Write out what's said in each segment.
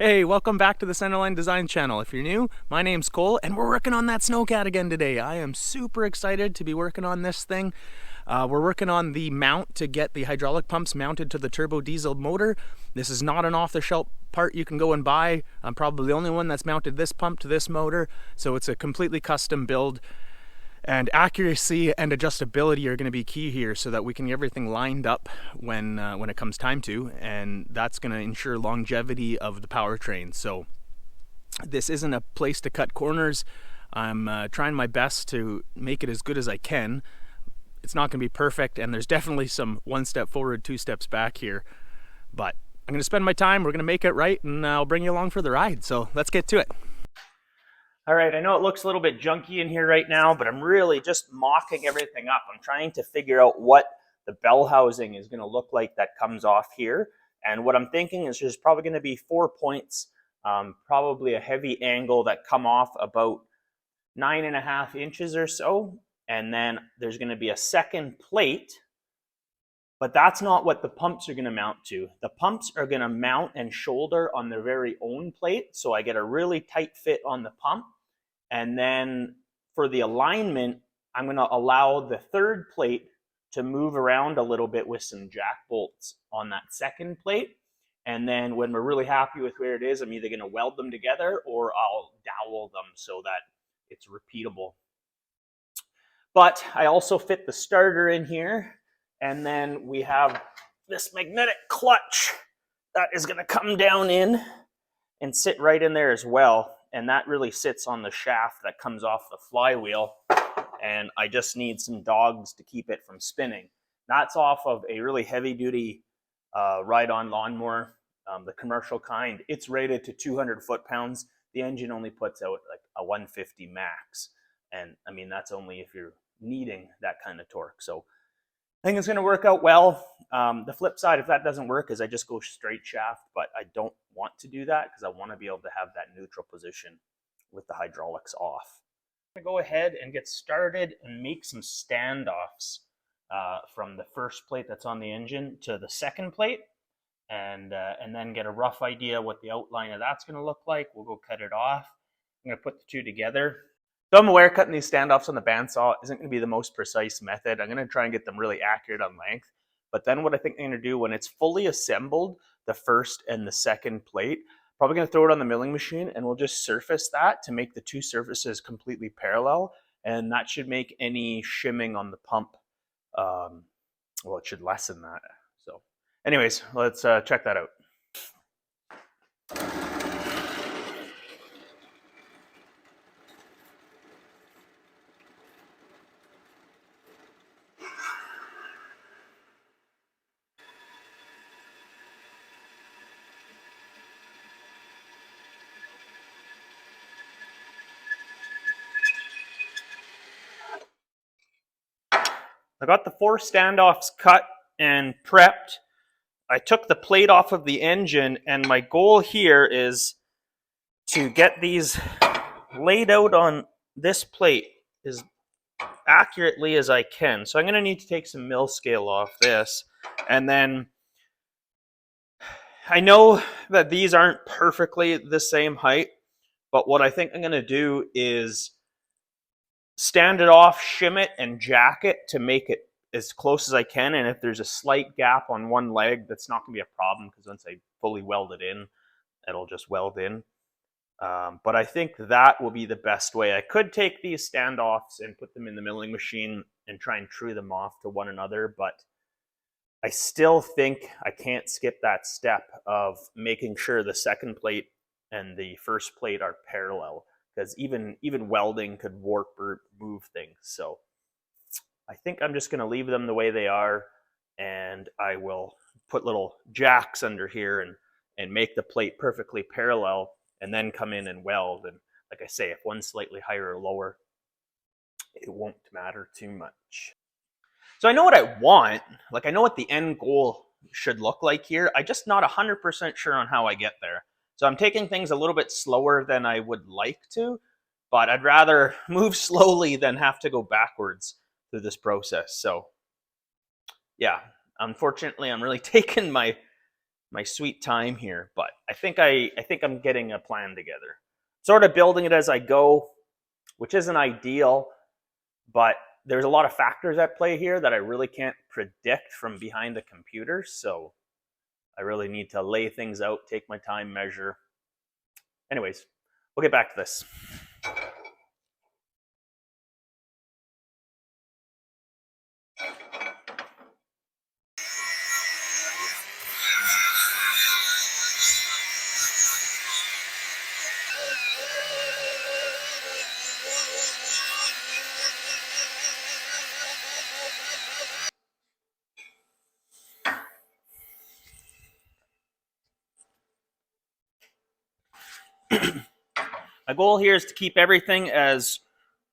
Hey, welcome back to the Centerline Design channel. If you're new, my name's Cole, and we're working on that Snowcat again today. I am super excited to be working on this thing. We're working on the mount to get the hydraulic pumps mounted to the turbo diesel motor. This is not an off-the-shelf part you can go and buy. I'm probably the only one that's mounted this pump to this motor, so it's a completely custom build. And accuracy and adjustability are going to be key here so that we can get everything lined up when it comes time to, and that's going to ensure longevity of the powertrain. So this isn't a place to cut corners. I'm trying my best to make it as good as I can. It's not going to be perfect, and there's definitely some one step forward, two steps back here, but I'm going to spend my time, we're going to make it right, and I'll bring you along for the ride. So let's get to it. All right, I know it looks a little bit junky in here right now, but I'm really just mocking everything up. I'm trying to figure out what the bell housing is going to look like that comes off here. And what I'm thinking is there's probably going to be 4 points, probably a heavy angle that come off about 9.5 inches or so. And then there's going to be a second plate, but that's not what the pumps are going to mount to. The pumps are going to mount and shoulder on their very own plate, so I get a really tight fit on the pump. And then for the alignment, I'm going to allow the third plate to move around a little bit with some jack bolts on that second plate. And then when we're really happy with where it is, I'm either going to weld them together or I'll dowel them so that it's repeatable. But I also fit the starter in here. And then we have this magnetic clutch that is going to come down in and sit right in there as well. And that really sits on the shaft that comes off the flywheel. And I just need some dogs to keep it from spinning. That's off of a really heavy duty ride-on lawnmower, the commercial kind. It's rated to 200 foot-pounds. The engine only puts out like a 150 max. And I mean, that's only if you're needing that kind of torque. So I think it's going to work out well. The flip side, if that doesn't work, is I just go straight shaft, but I don't want to do that because I want to be able to have that neutral position with the hydraulics off. I'm going to go ahead and get started and make some standoffs from the first plate that's on the engine to the second plate, and then get a rough idea what the outline of that's going to look like. We'll go cut it off. I'm going to put the two together. So I'm aware cutting these standoffs on the bandsaw isn't going to be the most precise method. I'm going to try and get them really accurate on length. But then what I think I'm going to do when it's fully assembled, the first and the second plate, probably going to throw it on the milling machine and we'll just surface that to make the two surfaces completely parallel. And that should make any shimming on the pump, well, it should lessen that. So anyways, let's check that out. I got the 4 standoffs cut and prepped. I took the plate off of the engine, and my goal here is to get these laid out on this plate as accurately as I can. So I'm going to need to take some mill scale off this. And then I know that these aren't perfectly the same height, but what I think I'm going to do is stand it off, shim it, and jack it to make it as close as I can. And if there's a slight gap on one leg, that's not going to be a problem because once I fully weld it in, it'll just weld in. But I think that will be the best way. I could take these standoffs and put them in the milling machine and try and true them off to one another, but I still think I can't skip that step of making sure the second plate and the first plate are parallel, because even welding could warp or move things. So I think I'm just going to leave them the way they are, and I will put little jacks under here and make the plate perfectly parallel, and then come in and weld. And like I say, if one's slightly higher or lower, it won't matter too much. So I know what I want. Like, I know what the end goal should look like here. I'm just not 100% sure on how I get there. So I'm taking things a little bit slower than I would like to, but I'd rather move slowly than have to go backwards through this process. So yeah, unfortunately, I'm really taking my my sweet time here, but I think I'm getting a plan together. Sort of building it as I go, which isn't ideal, but there's a lot of factors at play here that I really can't predict from behind the computer. So I really need to lay things out, take my time, measure. Anyways, we'll get back to this. My goal here is to keep everything as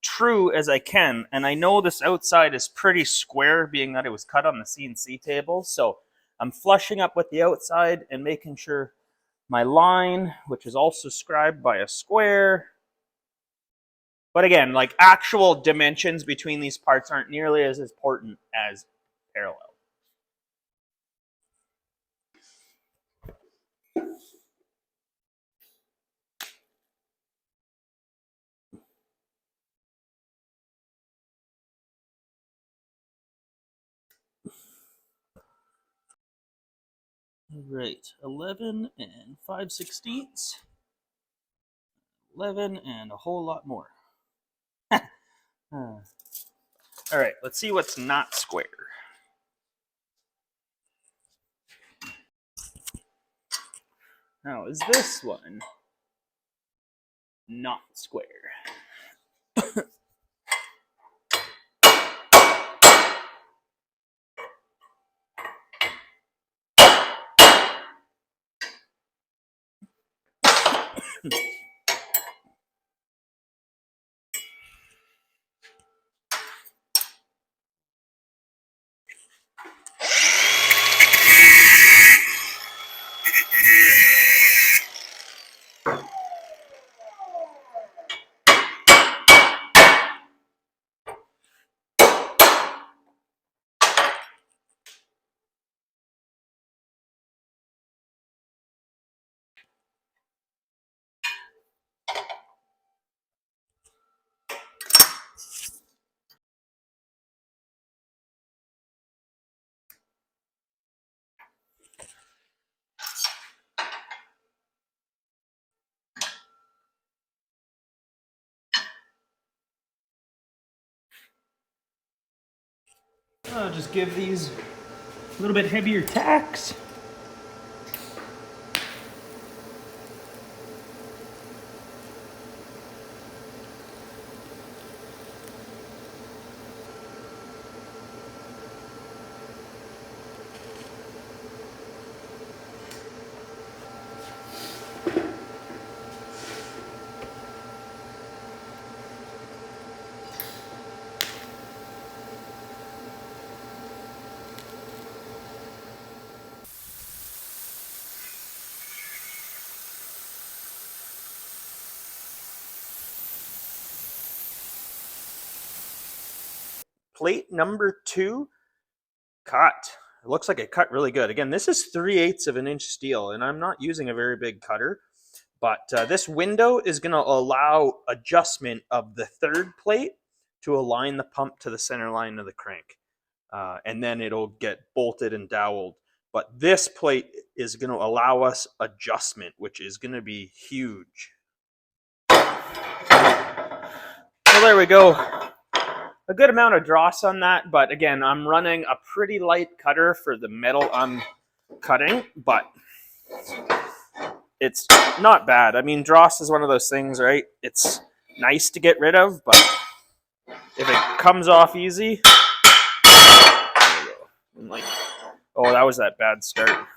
true as I can, and I know this outside is pretty square, being that it was cut on the CNC table, so I'm flushing up with the outside and making sure my line, which is also scribed by a square, but again, like actual dimensions between these parts aren't nearly as important as parallel. Right, 11 and 5/16, 11 and a whole lot more. All right, let's see what's not square. Now, is this one not square? I'll just give these a little bit heavier tacks. Plate number 2 cut. It looks like it cut really good. Again, this is 3/8 of an inch steel, and I'm not using a very big cutter, but this window is going to allow adjustment of the third plate to align the pump to the center line of the crank. And then it'll get bolted and doweled. But this plate is going to allow us adjustment, which is going to be huge. So there we go. A good amount of dross on that, but again, I'm running a pretty light cutter for the metal I'm cutting, but it's not bad. I mean, dross is one of those things, right? It's nice to get rid of, but if it comes off easy, I'm like, oh, that was that bad start.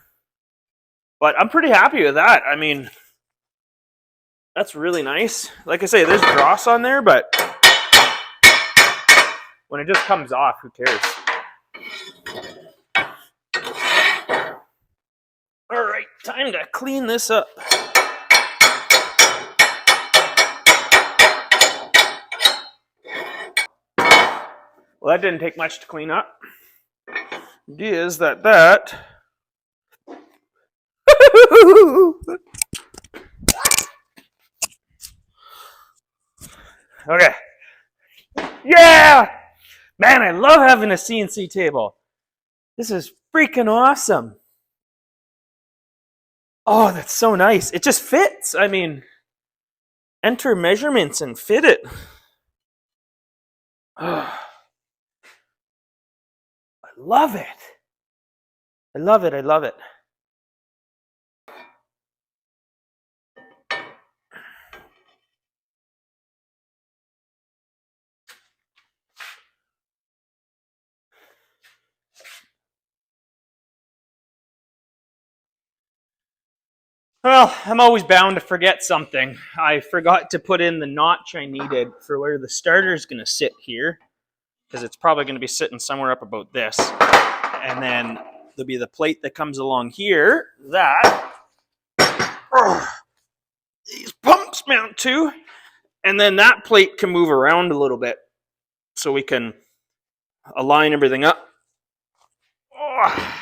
But I'm pretty happy with that. I mean, that's really nice. Like I say, there's dross on there, but when it just comes off, who cares? All right, time to clean this up. Well, that didn't take much to clean up. The idea is that Okay. Yeah! Man, I love having a CNC table. This is freaking awesome. Oh, that's so nice. It just fits. I mean, enter measurements and fit it. Oh, I love it. I love it. I love it. Well, I'm always bound to forget something. I forgot to put in the notch I needed for where the starter is going to sit here, because it's probably going to be sitting somewhere up about this. And then there'll be the plate that comes along here that these pumps mount to, and then that plate can move around a little bit so we can align everything up. Oh.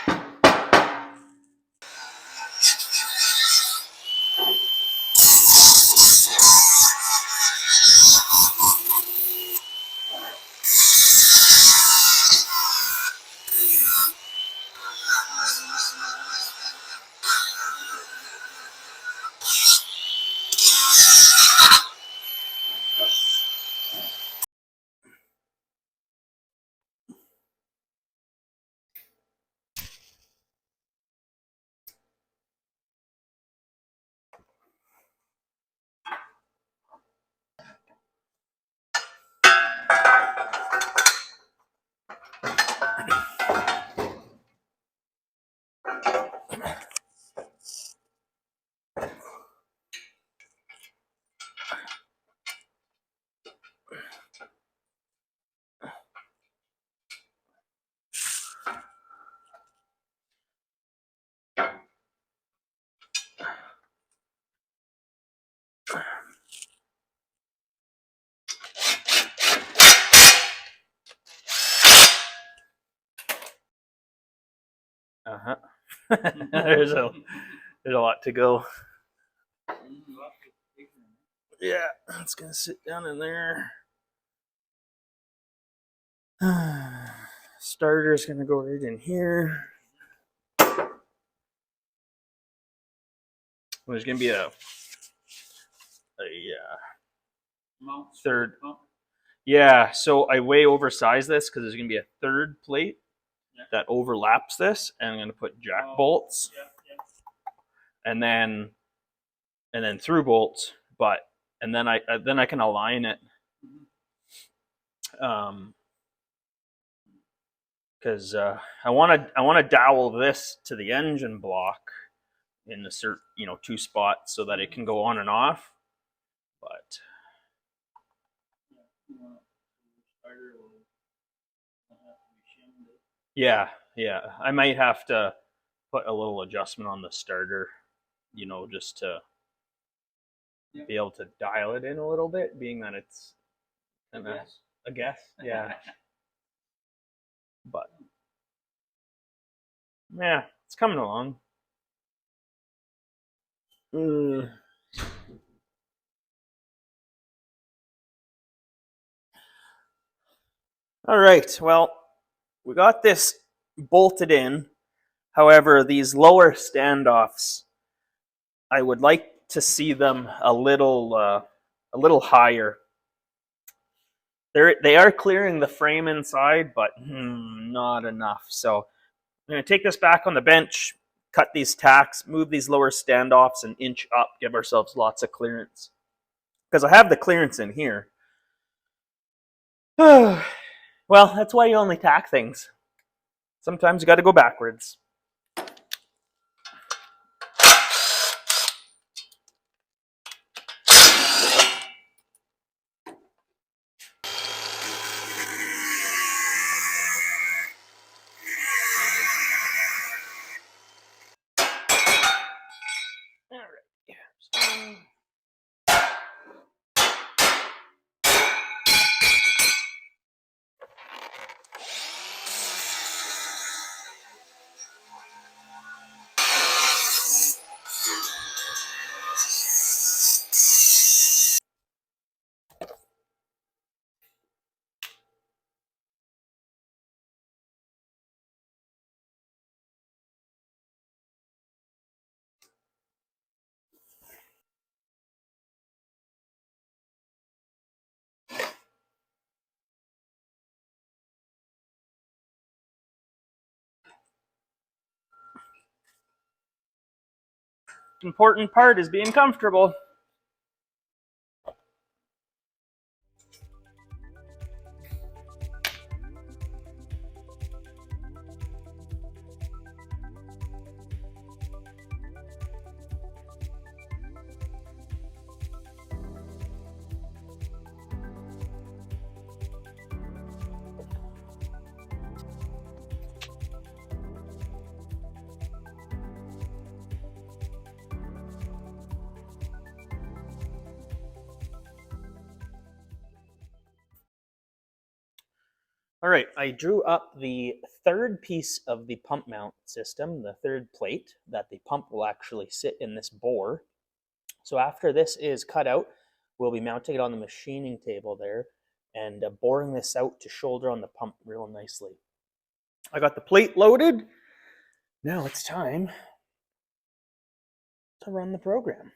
Uh-huh. there's a lot to go. Yeah, it's gonna sit down in there. Starter's gonna go right in here. There's gonna be a third. Yeah, so I way oversized this because there's gonna be a third plate that overlaps this, and I'm gonna put jack bolts, and then through bolts, and then I can align it. Because I want to dowel this to the engine block in the two spots so that it can go on and off. But yeah, I might have to put a little adjustment on the starter, just to be able to dial it in a little bit, being that it's a guess. Yeah. But yeah, it's coming along. All right, well, we got this bolted in. However, these lower standoffs, I would like to see them a little higher. They are clearing the frame inside, but not enough. So I'm going to take this back on the bench, cut these tacks, move these lower standoffs an inch up, give ourselves lots of clearance. Because I have the clearance in here. Well, that's why you only tack things. Sometimes you got to go backwards. important part is being comfortable. All right, I drew up the third piece of the pump mount system, the third plate that the pump will actually sit in this bore. So after this is cut out, we'll be mounting it on the machining table there and boring this out to shoulder on the pump real nicely. I got the plate loaded. Now it's time to run the program.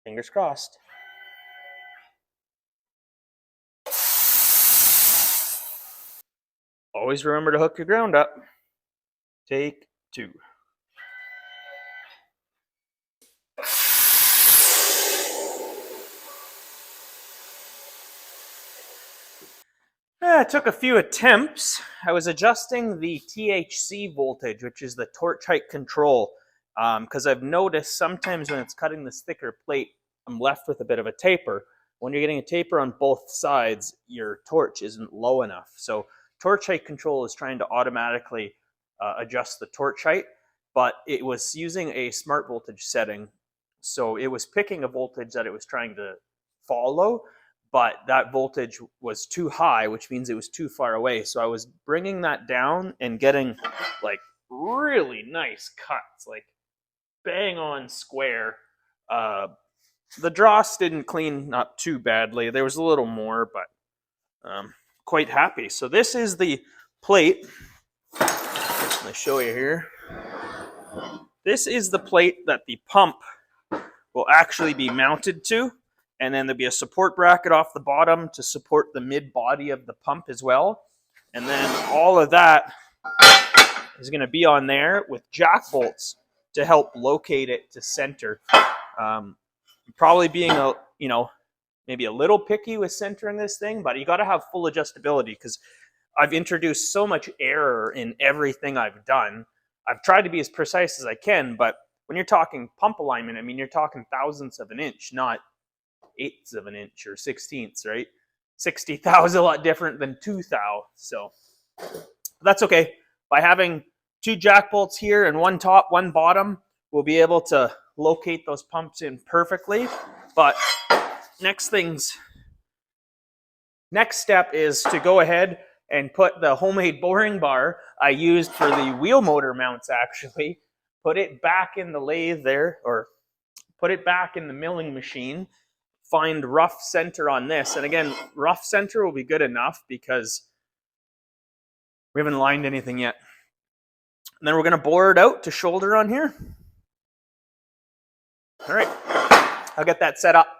Fingers crossed. Always remember to hook your ground up. Take 2. It took a few attempts. I was adjusting the THC voltage, which is the torch height control, because I've noticed sometimes when it's cutting this thicker plate, I'm left with a bit of a taper. When you're getting a taper on both sides, your torch isn't low enough. So torch height control is trying to automatically adjust the torch height, but it was using a smart voltage setting. So it was picking a voltage that it was trying to follow, but that voltage was too high, which means it was too far away. So I was bringing that down and getting like really nice cuts, like bang on square. The dross didn't clean up too badly. There was a little more, but quite happy. So this is the plate. Let me show you here. This is the plate that the pump will actually be mounted to. And then there'll be a support bracket off the bottom to support the mid body of the pump as well. And then all of that is going to be on there with jack bolts to help locate it to center. Probably being maybe a little picky with centering this thing, but you got to have full adjustability because I've introduced so much error in everything I've done. I've tried to be as precise as I can, but when you're talking pump alignment, I mean, you're talking thousandths of an inch, not eighths of an inch or sixteenths, right? 60 thou is a lot different than 2 thou. So that's okay. By having 2 jack bolts here and 1 top, 1 bottom, we'll be able to locate those pumps in perfectly. But next step is to go ahead and put the homemade boring bar I used for the wheel motor mounts, actually, put it back in the lathe there, or put it back in the milling machine, find rough center on this. And again, rough center will be good enough because we haven't lined anything yet. And then we're going to bore it out to shoulder on here. All right, I'll get that set up.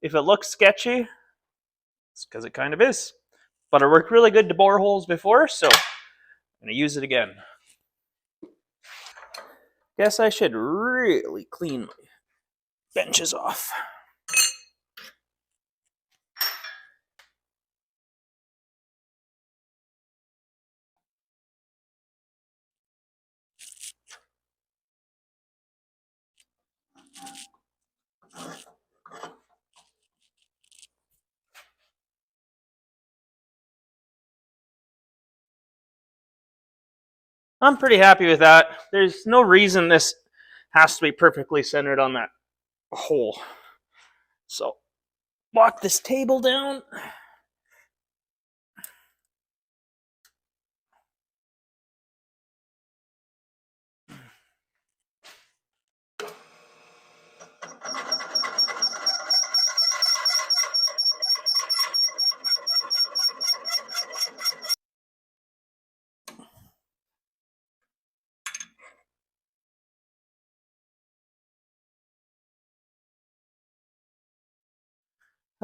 If it looks sketchy, it's because it kind of is. But it worked really good to bore holes before, so I'm going to use it again. Guess I should really clean my benches off. I'm pretty happy with that. There's no reason this has to be perfectly centered on that hole. So, lock this table down.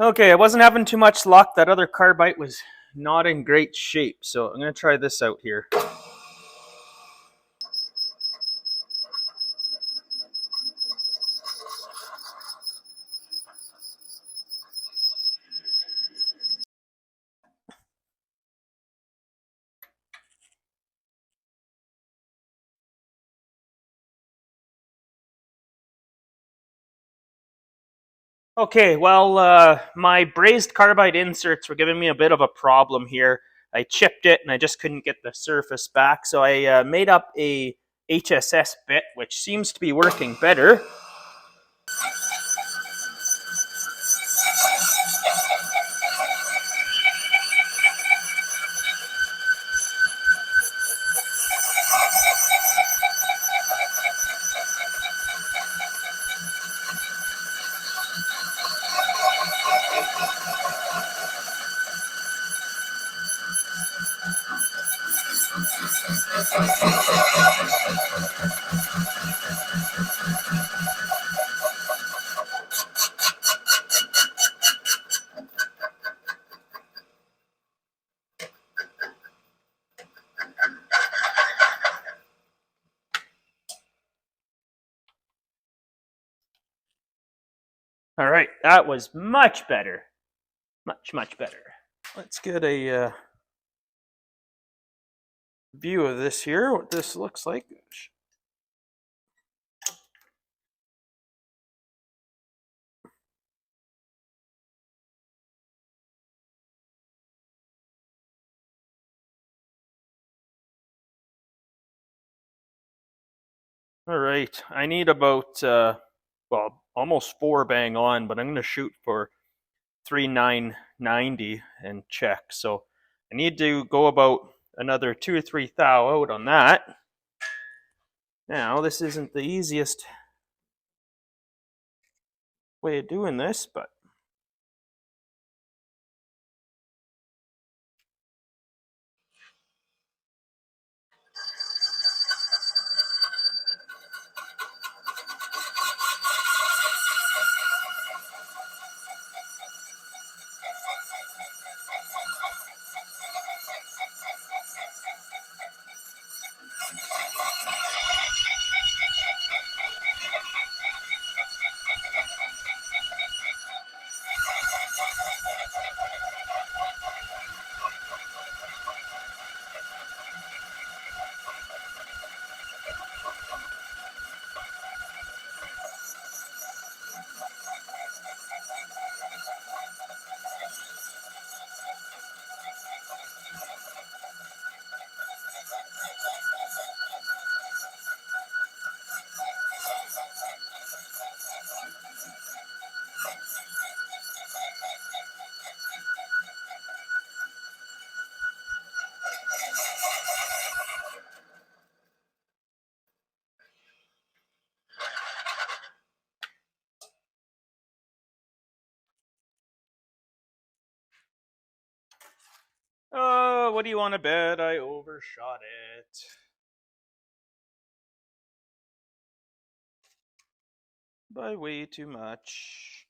Okay, I wasn't having too much luck. That other carbide was not in great shape, so I'm going to try this out here. Okay, well, my brazed carbide inserts were giving me a bit of a problem here. I chipped it and I just couldn't get the surface back, so I made up a HSS bit, which seems to be working better. All right, that was much better. Much better. Let's get a view of this here, what this looks like. All right, I need about, well, almost 4 bang on, but I'm going to shoot for 3,990 and check. So I need to go about another 2 or 3 thou out on that. Now, this isn't the easiest way of doing this, but oh, what do you want to bet? I overshot it by way too much.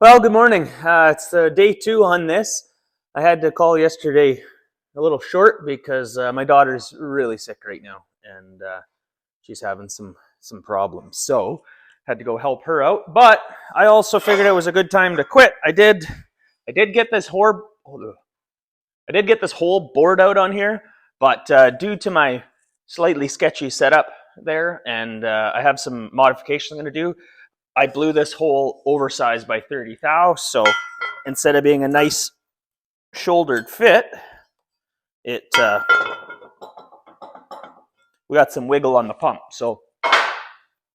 Well, good morning. It's day 2 on this. I had to call yesterday a little short because my daughter's really sick right now, and she's having some problems. So had to go help her out. But I also figured it was a good time to quit. I did get this whole board out on here, but due to my slightly sketchy setup there, and I have some modifications I'm going to do, I blew this hole oversized by 30 thou. So instead of being a nice shouldered fit, it we got some wiggle on the pump. So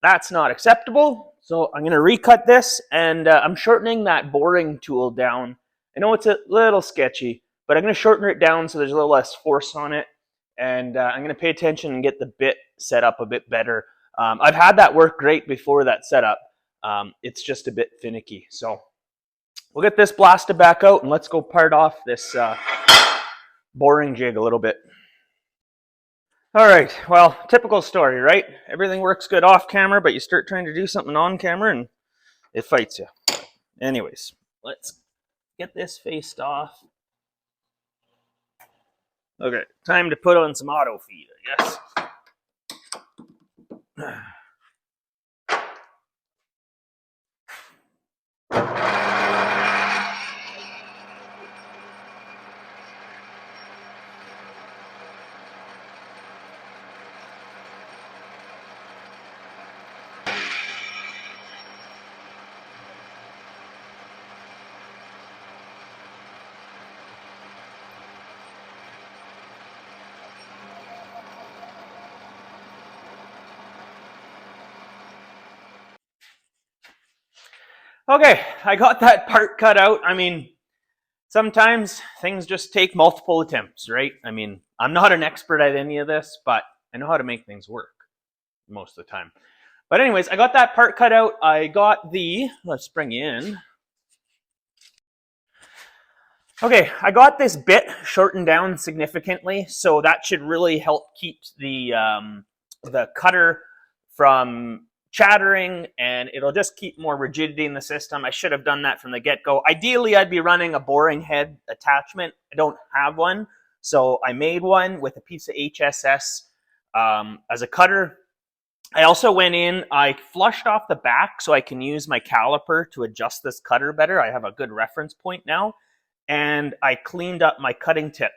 that's not acceptable. So I'm going to recut this, and I'm shortening that boring tool down. I know it's a little sketchy, but I'm going to shorten it down so there's a little less force on it. And I'm going to pay attention and get the bit set up a bit better. I've had that work great before that setup. It's just a bit finicky. So we'll get this blasted back out, and let's go part off this boring jig a little bit. All right, well, typical story, right? Everything works good off camera, but you start trying to do something on camera and it fights you. Anyways, let's get this faced off. Okay, time to put on some auto feed, I guess. Okay, I got that part cut out. I mean, sometimes things just take multiple attempts, right? I mean, I'm not an expert at any of this, but I know how to make things work most of the time. But anyways, I got that part cut out. I got the, let's bring you in. Okay, I got this bit shortened down significantly, so that should really help keep the cutter from chattering, and it'll just keep more rigidity in the system. I should have done that from the get-go. Ideally, I'd be running a boring head attachment. I don't have one, so I made one with a piece of HSS as a cutter. I also went in, I flushed off the back so I can use my caliper to adjust this cutter better. I have a good reference point now. And I cleaned up my cutting tip.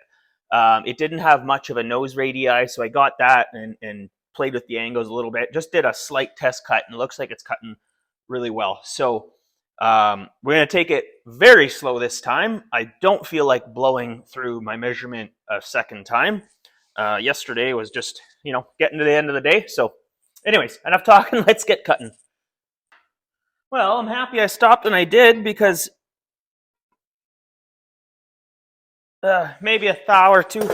It didn't have much of a nose radii, so I got that and played with the angles a little bit. Just did a slight test cut, and it looks like it's cutting really well. So we're going to take it very slow this time. I don't feel like blowing through my measurement a second time. Yesterday was just, getting to the end of the day. So anyways, enough talking. Let's get cutting. Well, I'm happy I stopped and I did, because maybe a thou or two.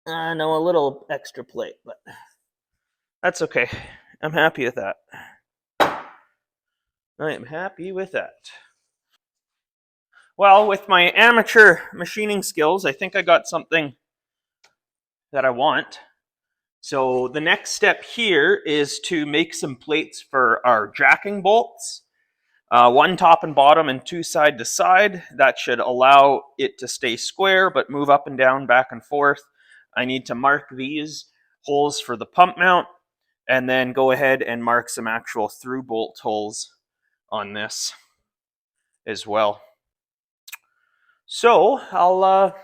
No, a little extra plate, but that's okay. I'm happy with that. I am happy with that. Well, with my amateur machining skills, I think I got something that I want. So the next step here is to make some plates for our jacking bolts. One top and bottom and 2 side to side. That should allow it to stay square but move up and down, back and forth. I need to mark these holes for the pump mount, and then go ahead and mark some actual through bolt holes on this as well. So I'll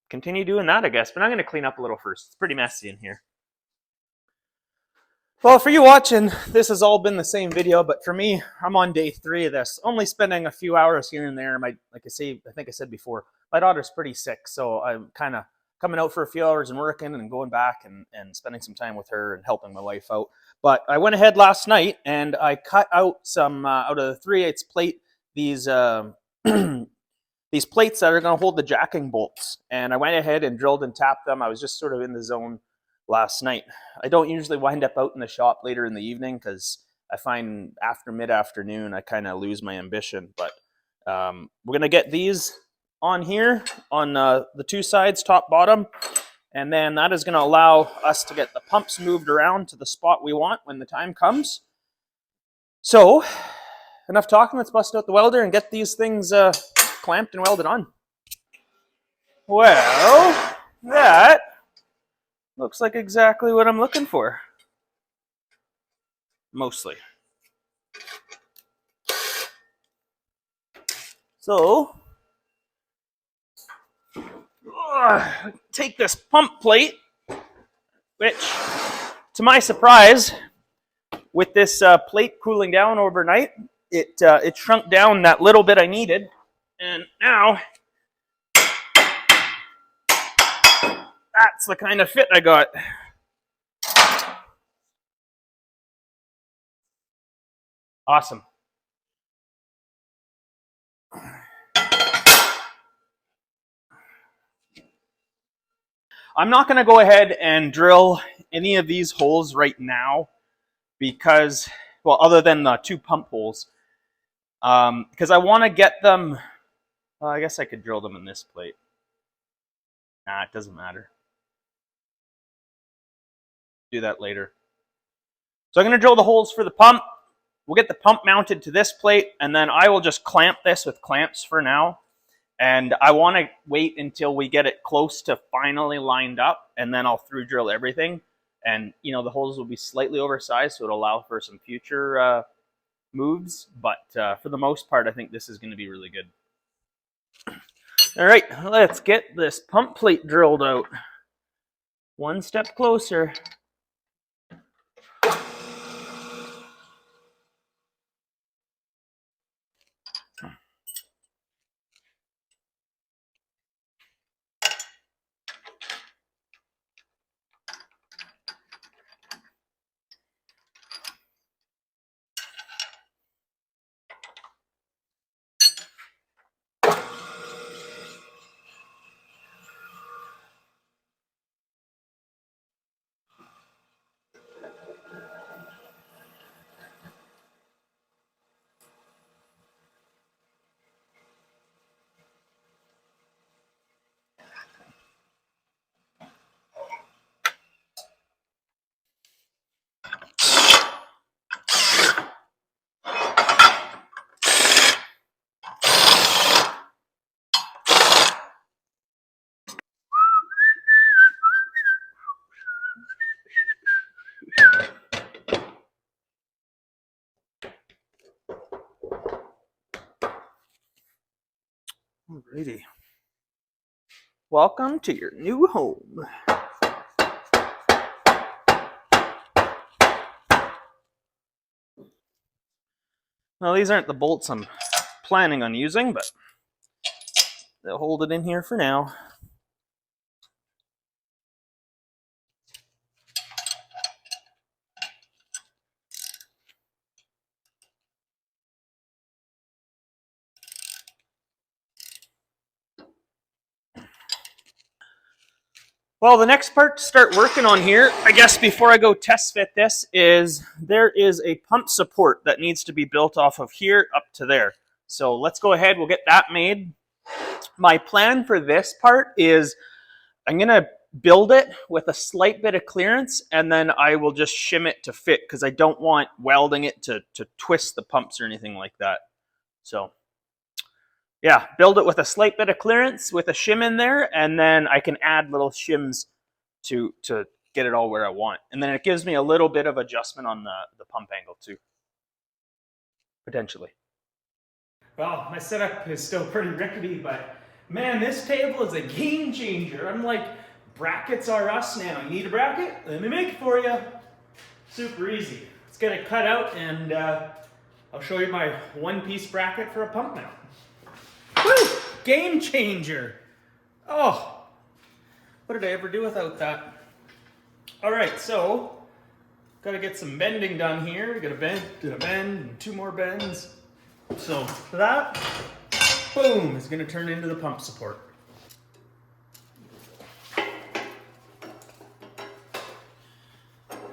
continue doing that, I guess, but I'm going to clean up a little first. It's pretty messy in here. Well, for you watching, this has all been the same video, but for me, I'm on day 3 of this. Only spending a few hours here and there. I think I said before, my daughter's pretty sick, so I'm kind of coming out for a few hours and working and going back and spending some time with her and helping my wife out. But I went ahead last night and I cut out some out of the 3/8 plate, these these plates that are going to hold the jacking bolts. And I went ahead and drilled and tapped them. I was just sort of in the zone last night. I don't usually wind up out in the shop later in the evening because I find after mid-afternoon I kind of lose my ambition. But we're going to get these on here on the 2 sides, top, bottom. And then that is going to allow us to get the pumps moved around to the spot we want when the time comes. So enough talking. Let's bust out the welder and get these things clamped and welded on. Well, that looks like exactly what I'm looking for. Mostly. So, take this pump plate, which, to my surprise, with this plate cooling down overnight, it shrunk down that little bit I needed, and now that's the kind of fit I got. Awesome. I'm not going to go ahead and drill any of these holes right now because, well, other than the 2 pump holes, because I want to get them, well, I guess I could drill them in this plate. Nah, it doesn't matter. Do that later. So I'm going to drill the holes for the pump. We'll get the pump mounted to this plate, and then I will just clamp this with clamps for now. And I want to wait until we get it close to finally lined up, and then I'll through drill everything. And, you know, the holes will be slightly oversized, so it'll allow for some future moves. But for the most part, I think this is going to be really good. All right, let's get this pump plate drilled out. One step closer. Alrighty. Welcome to your new home. Well, these aren't the bolts I'm planning on using, but they'll hold it in here for now. Well, the next part to start working on here, I guess before I go test fit this, is there is a pump support that needs to be built off of here up to there. So let's go ahead, we'll get that made. My plan for this part is I'm going to build it with a slight bit of clearance, and then I will just shim it to fit because I don't want welding it to twist the pumps or anything like that. So yeah, build it with a slight bit of clearance with a shim in there, and then I can add little shims to get it all where I want. And then it gives me a little bit of adjustment on the pump angle too, potentially. Well, my setup is still pretty rickety, but man, this table is a game changer. I'm like, brackets are us now. You need a bracket? Let me make it for you. Super easy. Let's get it cut out, and I'll show you my one-piece bracket for a pump mount. Woo! Game changer. Oh, what did I ever do without that? All right, so got to get some bending done here. Got to bend, and 2 more bends. So that, boom, is going to turn into the pump support.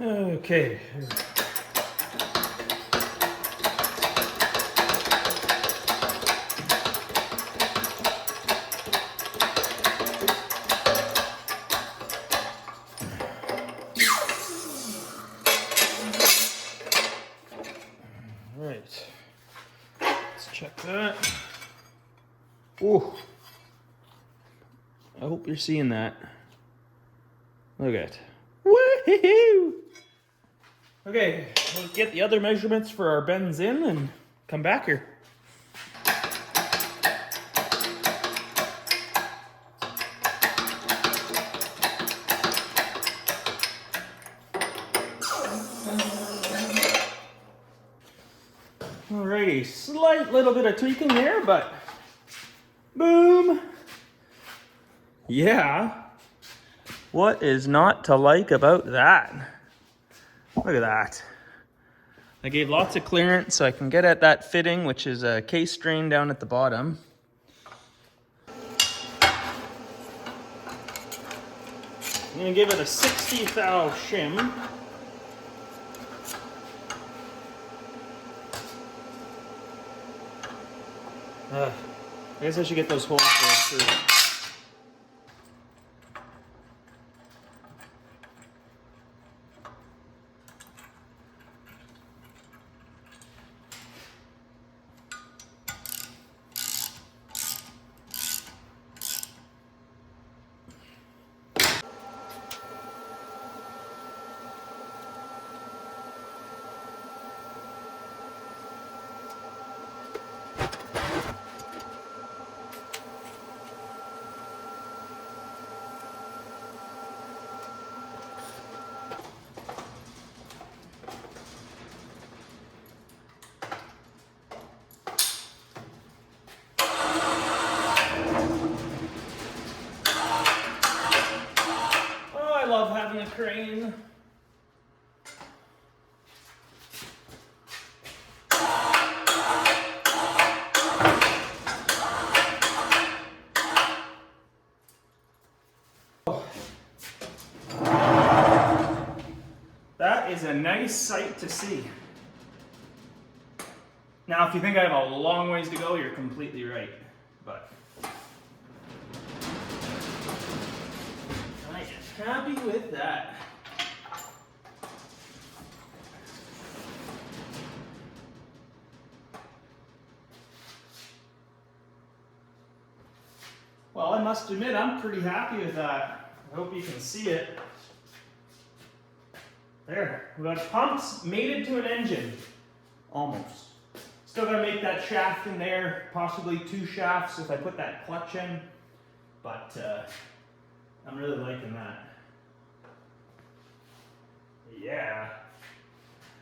Okay. Right. Check that. Ooh. I hope you're seeing that. Look at it. Woohoo! Okay, we'll get the other measurements for our bends in and come back here. Alrighty, slight little bit of tweaking there, but boom. Yeah. What is not to like about that? Look at that. I gave lots of clearance so I can get at that fitting, which is a case drain down at the bottom. I'm gonna give it a 60 thou shim. I guess I should get those holes drilled too. I love having a crane. That is a nice sight to see. Now, if you think I have a long ways to go, you're completely right. But I am happy with that. Well, I must admit, I'm pretty happy with that. I hope you can see it. There, we got pumps mated to an engine. Almost. Still gotta make that shaft in there, possibly 2 shafts if I put that clutch in. But I'm really liking that. Yeah.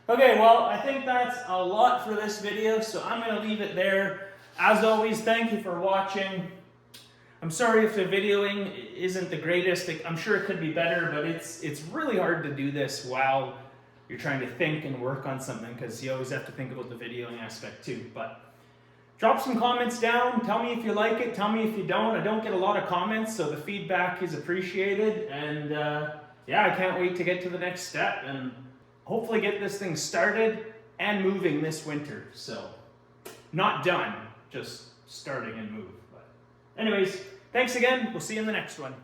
Okay, well, I think that's a lot for this video, so I'm gonna leave it there. As always, thank you for watching. I'm sorry if the videoing isn't the greatest. I'm sure it could be better, but it's really hard to do this while you're trying to think and work on something, because you always have to think about the videoing aspect too. But drop some comments down. Tell me if you like it. Tell me if you don't. I don't get a lot of comments, so the feedback is appreciated. And yeah, I can't wait to get to the next step and hopefully get this thing started and moving this winter. So not done, just starting and move. But anyways, thanks again. We'll see you in the next one.